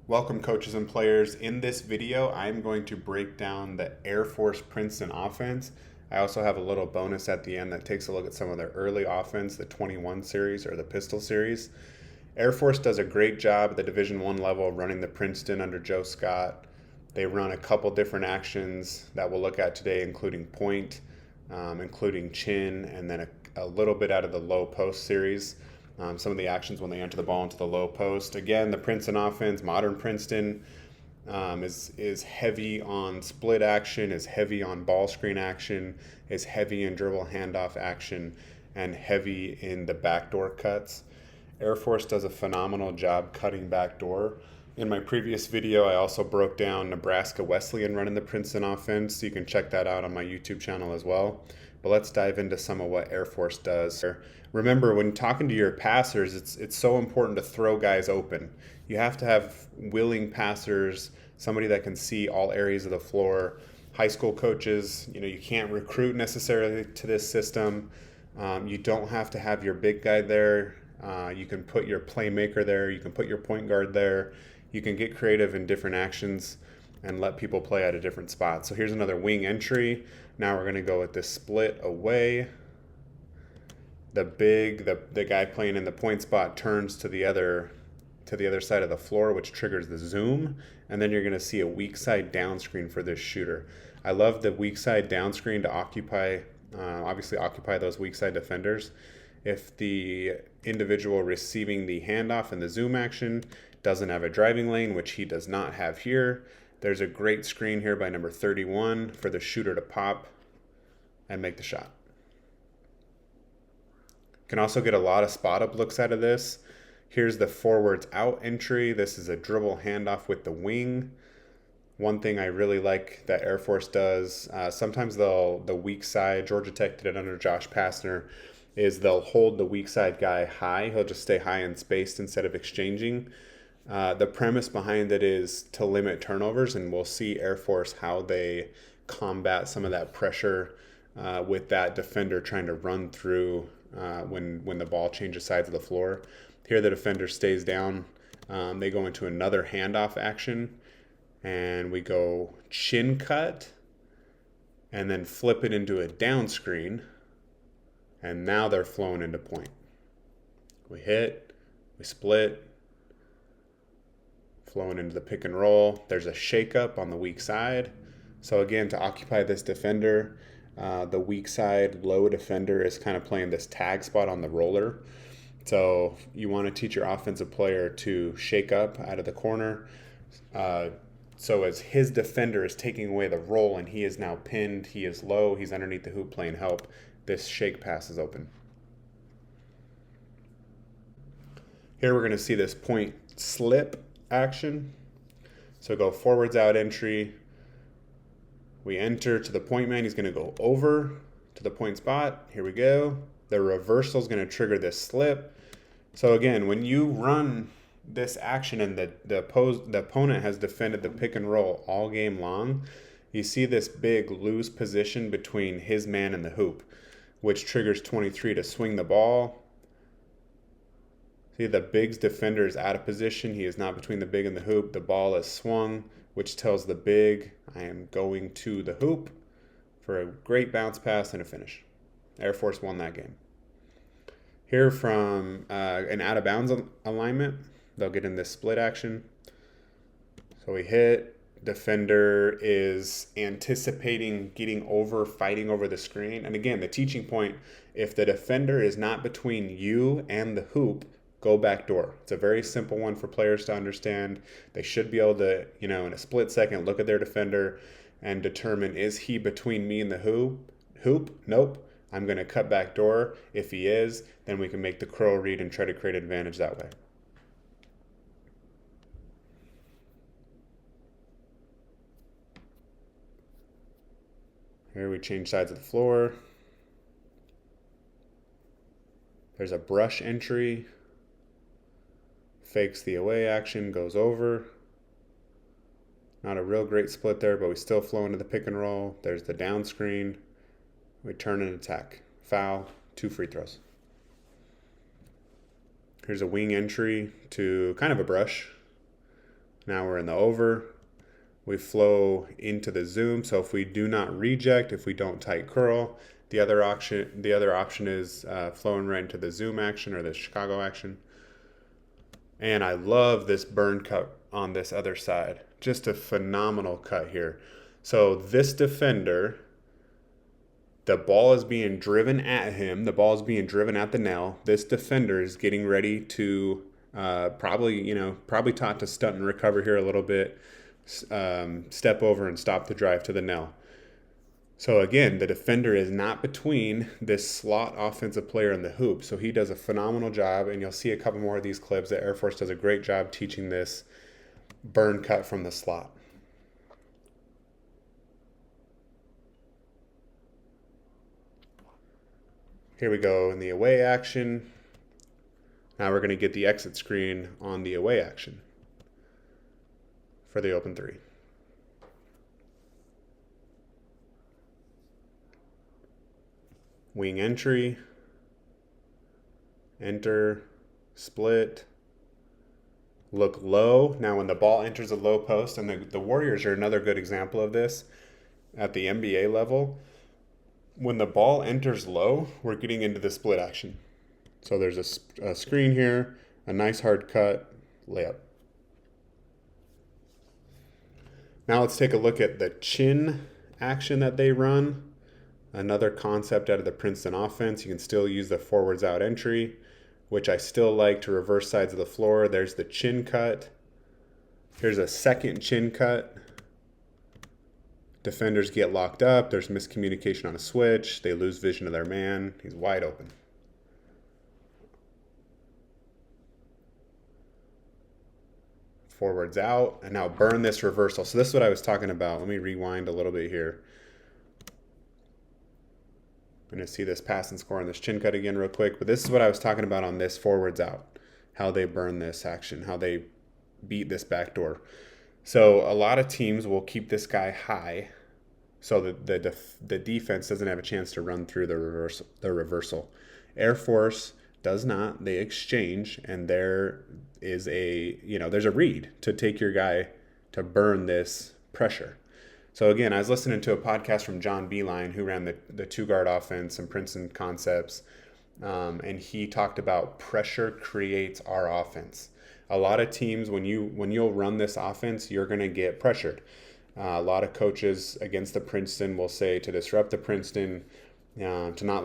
Welcome coaches and players. In this video, I'm going to break down the Air Force Princeton offense. I also have a little bonus at the end that takes a look at some of their early offense, the 21 series or the pistol series. Air Force does a great job at the Division I level running the Princeton under Joe Scott. They run a couple different actions that we'll look at today, including point, including chin, and then a little bit out of the low post series. Some of the actions when they enter the ball into the low post. Again, the Princeton offense, modern Princeton, is heavy on split action, is heavy on ball screen action, is heavy in dribble handoff action, and heavy in the backdoor cuts. Air Force does a phenomenal job cutting backdoor. In my previous video, I also broke down Nebraska Wesleyan running the Princeton offense, so you can check that out on my YouTube channel as well. But let's dive into some of what Air Force does. Remember, when talking to your passers, it's so important to throw guys open. You have to have willing passers, somebody that can see all areas of the floor. High school coaches, you can't recruit necessarily to this system. You don't have to have your big guy there. You can put your playmaker there. You can put your point guard there. You can get creative in different actions and let people play at a different spot. So here's another wing entry. Now we're going to go with this split away. The guy playing in the point spot turns to the other side of the floor, which triggers the zoom, and then you're going to see a weak side down screen for this shooter. I love the weak side down screen to occupy those weak side defenders. If the individual receiving the handoff and the zoom action doesn't have a driving lane, which he does not have here, there's a great screen here by number 31 for the shooter to pop and make the shot. Can also get a lot of spot up looks out of this. Here's the forwards out entry. This is a dribble handoff with the wing. One thing I really like that Air Force does, sometimes the weak side, Georgia Tech did it under Josh Pastner, is they'll hold the weak side guy high. He'll just stay high and spaced instead of exchanging. The premise behind it is to limit turnovers, and we'll see Air Force how they combat some of that pressure with that defender trying to run through when the ball changes sides of the floor. Here the defender stays down. They go into another handoff action, and we go chin cut, and then flip it into a down screen, and now they're flowing into point. We hit, we split, flowing into the pick and roll. There's a shake up on the weak side. So again, to occupy this defender, the weak side low defender is kind of playing this tag spot on the roller. So you want to teach your offensive player to shake up out of the corner. So as his defender is taking away the roll and he is now pinned, he is low, he's underneath the hoop playing help, this shake pass is open. Here we're going to see this point slip action. So go forwards out entry. We enter to the point man. He's going to go over to the point spot. Here we go. The reversal is going to trigger this slip. So again, when you run this action and the opponent has defended the pick and roll all game long, you see this big loose position between his man and the hoop, which triggers 23 to swing the ball. See, the big's defender is out of position. He is not between the big and the hoop. The ball is swung, which tells the big, I am going to the hoop for a great bounce pass and a finish. Air Force won that game. Here from an out of bounds alignment, they'll get in this split action. So we hit, defender is anticipating getting over, fighting over the screen. And again, the teaching point, if the defender is not between you and the hoop, go backdoor. It's a very simple one for players to understand. They should be able to, in a split second, look at their defender and determine, is he between me and the hoop? Nope. I'm going to cut backdoor. If he is, then we can make the curl read and try to create advantage that way. Here we change sides of the floor. There's a brush entry. Fakes the away action, goes over. Not a real great split there, but we still flow into the pick and roll. There's the down screen. We turn and attack. Foul, 2 free throws. Here's a wing entry to kind of a brush. Now we're in the over. We flow into the zoom. So if we do not reject, if we don't tight curl, the other option is flowing right into the zoom action or the Chicago action. And I love this burn cut on this other side. Just a phenomenal cut here. So this defender, the ball is being driven at him. The ball is being driven at the nail. This defender is getting ready to probably taught to stunt and recover here a little bit, step over and stop the drive to the nail. So again, the defender is not between this slot offensive player and the hoop. So he does a phenomenal job, and you'll see a couple more of these clips. The Air Force does a great job teaching this burn cut from the slot. Here we go in the away action. Now we're going to get the exit screen on the away action for the open three. Wing entry, enter, split, look low. Now when the ball enters a low post, and the Warriors are another good example of this at the NBA level, when the ball enters low, we're getting into the split action. So there's a screen here, a nice hard cut, layup. Now let's take a look at the chin action that they run. Another concept out of the Princeton offense. You can still use the forwards out entry, which I still like to reverse sides of the floor. There's the chin cut. Here's a second chin cut. Defenders get locked up. There's miscommunication on a switch. They lose vision of their man. He's wide open. Forwards out. And now burn this reversal. So this is what I was talking about. Let me rewind a little bit here. I'm going to see this pass and score on this chin cut again real quick. But this is what I was talking about on this forwards out. How they burn this action. How they beat this backdoor. So a lot of teams will keep this guy high so that the defense doesn't have a chance to run through the reversal. Air Force does not. They exchange, and there is there's a read to take your guy to burn this pressure. So again, I was listening to a podcast from John Beeline, who ran the two-guard offense and Princeton concepts, and he talked about pressure creates our offense. A lot of teams, when you'll run this offense, you're going to get pressured. A lot of coaches against the Princeton will say to disrupt the Princeton, to not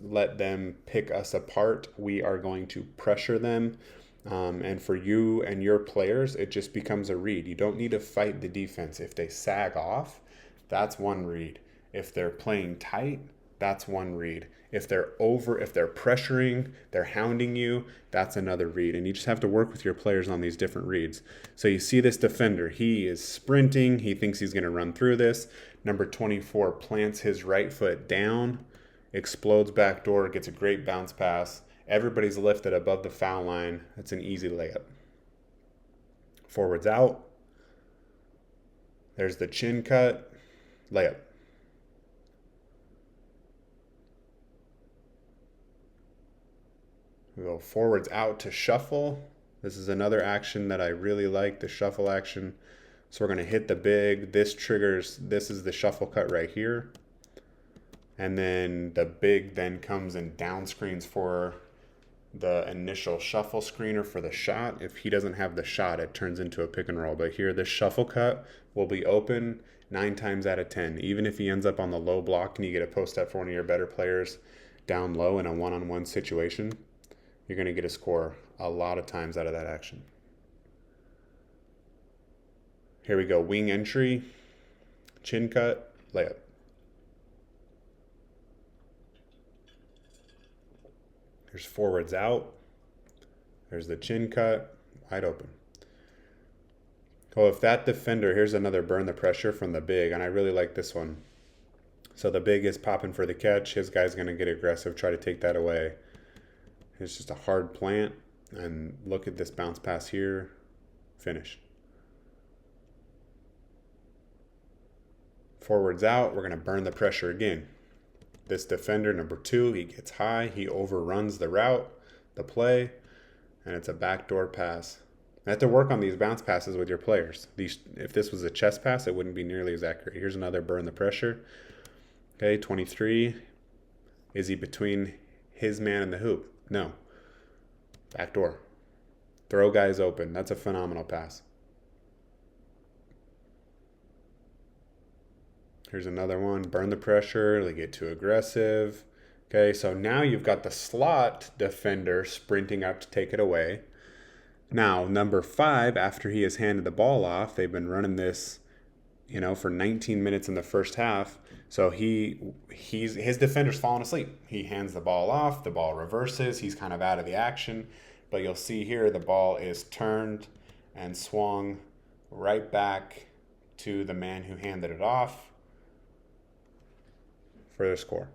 let them pick us apart. We are going to pressure them. And for you and your players, it just becomes a read. You don't need to fight the defense. If they sag off, that's one read. If they're playing tight, that's one read. If they're pressuring, they're hounding you, that's another read. And you just have to work with your players on these different reads. So you see this defender, he is sprinting. He thinks he's going to run through this. Number 24 plants his right foot down, explodes backdoor, gets a great bounce pass. Everybody's lifted above the foul line. It's an easy layup. Forwards out. There's the chin cut, layup. We go forwards out to shuffle. This is another action that I really like, the shuffle action. So we're going to hit the big. This is the shuffle cut right here. And then the big then comes and down screens for the initial shuffle screener for the shot. If he doesn't have the shot, it turns into a pick and roll. But here, this shuffle cut will be open 9 times out of 10. Even if he ends up on the low block and you get a post up for one of your better players down low in a one-on-one situation, you're going to get a score a lot of times out of that action. Here we go. Wing entry, chin cut, layup. There's forwards out. There's the chin cut, wide open. Oh, if that defender, here's another burn the pressure from the big, and I really like this one. So the big is popping for the catch. His guy's going to get aggressive, try to take that away. It's just a hard plant, and look at this bounce pass here. Finish. Forwards out, we're going to burn the pressure again. This defender, number 2, he gets high, he overruns the route, the play, and it's a backdoor pass. You have to work on these bounce passes with your players. If this was a chest pass, it wouldn't be nearly as accurate. Here's another burn the pressure. Okay, 23. Is he between his man and the hoop? No. Backdoor. Throw guys open. That's a phenomenal pass. Here's another one. Burn the pressure. They get too aggressive. Okay, so now you've got the slot defender sprinting up to take it away. Now, number 5, after he has handed the ball off, they've been running this, for 19 minutes in the first half. So his defender's falling asleep. He hands the ball off. The ball reverses. He's kind of out of the action. But you'll see here the ball is turned and swung right back to the man who handed it off for the score.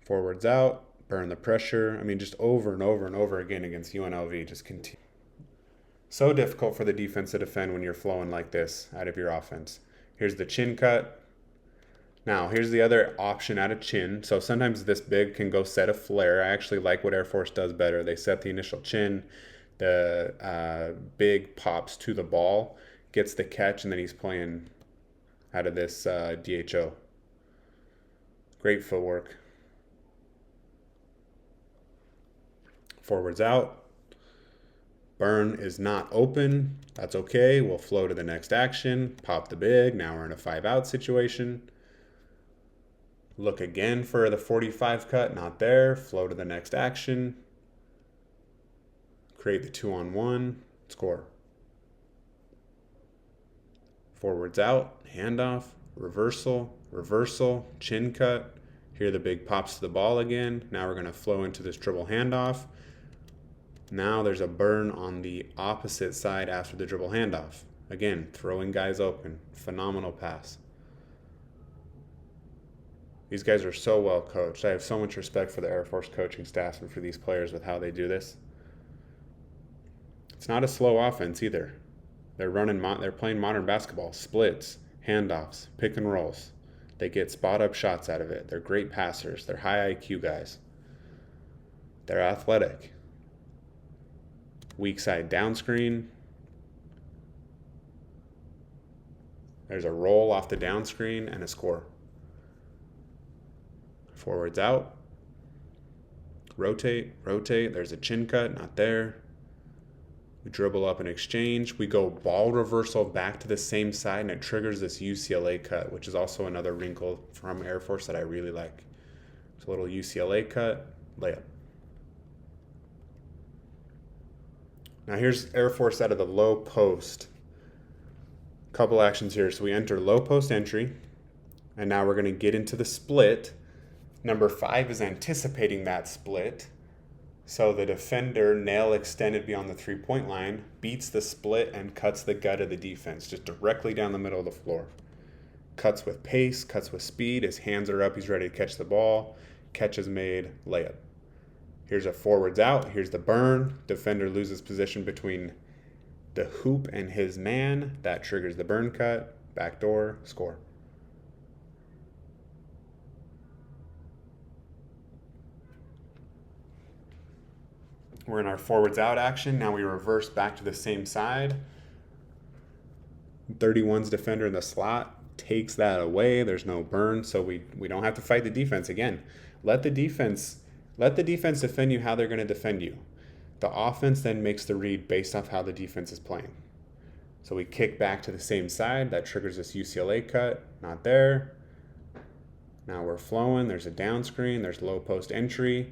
Forwards out, burn the pressure. Just over and over and over again against UNLV. Just continue. So difficult for the defense to defend when you're flowing like this out of your offense. Here's the chin cut. Now, here's the other option out of chin. So sometimes this big can go set a flare. I actually like what Air Force does better. They set the initial chin. The big pops to the ball, gets the catch, and then he's playing out of this DHO. Great footwork. Forwards out. Burn is not open. That's okay. We'll flow to the next action. Pop the big. Now we're in a 5-out situation. Look again for the 45 cut. Not there. Flow to the next action. Create the 2-on-1. Score. Forwards out. Handoff. Reversal. Reversal. Chin cut. Here the big pops to the ball again. Now we're going to flow into this dribble handoff. Now there's a burn on the opposite side after the dribble handoff. Again, throwing guys open. Phenomenal pass. These guys are so well coached. I have so much respect for the Air Force coaching staff and for these players with how they do this. It's not a slow offense either. They're playing modern basketball. Splits, handoffs, pick and rolls. They get spot-up shots out of it. They're great passers. They're high IQ guys. They're athletic. Weak side down screen. There's a roll off the down screen and a score. Forwards out. Rotate, rotate. There's a chin cut, not there. We dribble up and exchange. We go ball reversal back to the same side, and it triggers this UCLA cut, which is also another wrinkle from Air Force that I really like. It's a little UCLA cut, layup. Now here's Air Force out of the low post. Couple actions here. So we enter low post entry, and now we're going to get into the split. Number 5 is anticipating that split. So the defender, nail extended beyond the 3-point line, beats the split and cuts the gut of the defense, just directly down the middle of the floor. Cuts with pace, cuts with speed. His hands are up. He's ready to catch the ball. Catch is made. Layup. Here's a forwards out. Here's the burn. Defender loses position between the hoop and his man. That triggers the burn cut. Backdoor. Score. We're in our forwards out action. Now we reverse back to the same side. 31's defender in the slot takes that away. There's no burn, so we don't have to fight the defense again. Let the defense defend you how they're going to defend you. The offense then makes the read based off how the defense is playing. So we kick back to the same side. That triggers this UCLA cut. Not there. Now we're flowing. There's a down screen. There's low post entry.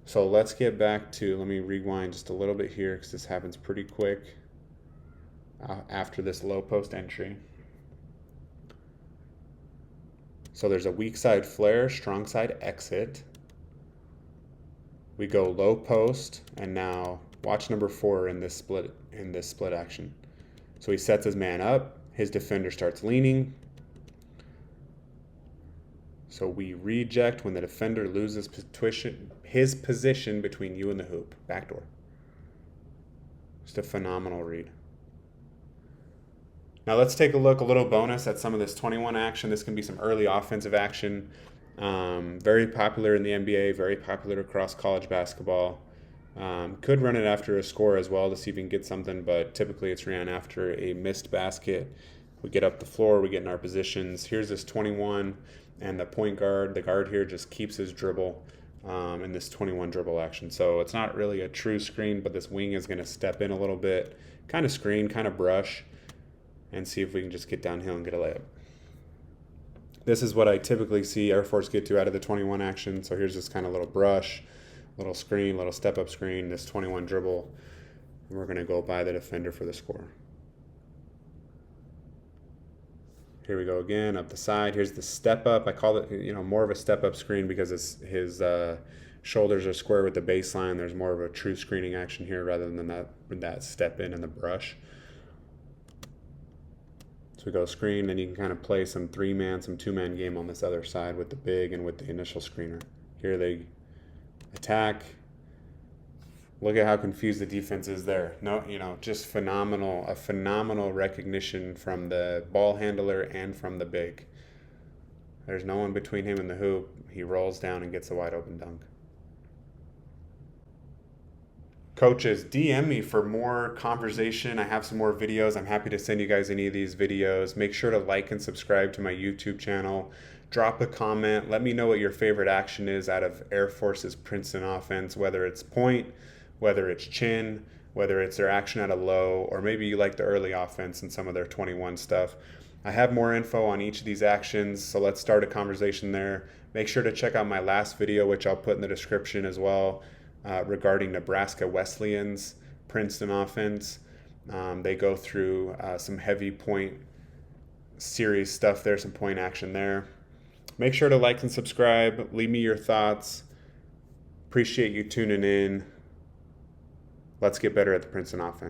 So let's get back to, let me rewind just a little bit here because this happens pretty quick after this low post entry. So there's a weak side flare, strong side exit. We go low post, and now watch number 4 in this split action. So he sets his man up, his defender starts leaning. So we reject when the defender loses his position between you and the hoop. Backdoor. Just a phenomenal read. Now let's take a little bonus at some of this 21 action. This can be some early offensive action. Very popular in the NBA, very popular across college basketball. Could run it after a score as well to see if we can get something, but typically it's ran after a missed basket. We get up the floor, we get in our positions. Here's this 21, and the point guard, the guard here just keeps his dribble in this 21 dribble action. So it's not really a true screen, but this wing is going to step in a little bit, kind of screen, kind of brush, and see if we can just get downhill and get a layup. This is what I typically see Air Force get to out of the 21 action. So here's this kind of little brush, little screen, little step-up screen, this 21 dribble, and we're going to go by the defender for the score. Here we go again, up the side. Here's the step-up. I call it, more of a step-up screen because his shoulders are square with the baseline. There's more of a true screening action here rather than that step in and the brush. So we go screen, and you can kind of play some 3-man, some 2-man game on this other side with the big and with the initial screener. Here they attack. Look at how confused the defense is there. No, just phenomenal, a phenomenal recognition from the ball handler and from the big. There's no one between him and the hoop. He rolls down and gets a wide open dunk. Coaches, DM me for more conversation. I have some more videos. I'm happy to send you guys any of these videos. Make sure to like and subscribe to my YouTube channel. Drop a comment. Let me know what your favorite action is out of Air Force's Princeton offense, whether it's point, whether it's chin, whether it's their action at a low, or maybe you like the early offense and some of their 21 stuff. I have more info on each of these actions, so let's start a conversation there. Make sure to check out my last video, which I'll put in the description as well, regarding Nebraska Wesleyan's Princeton offense. They go through some heavy point series stuff there, some point action there. Make sure to like and subscribe. Leave me your thoughts. Appreciate you tuning in. Let's get better at the Princeton offense.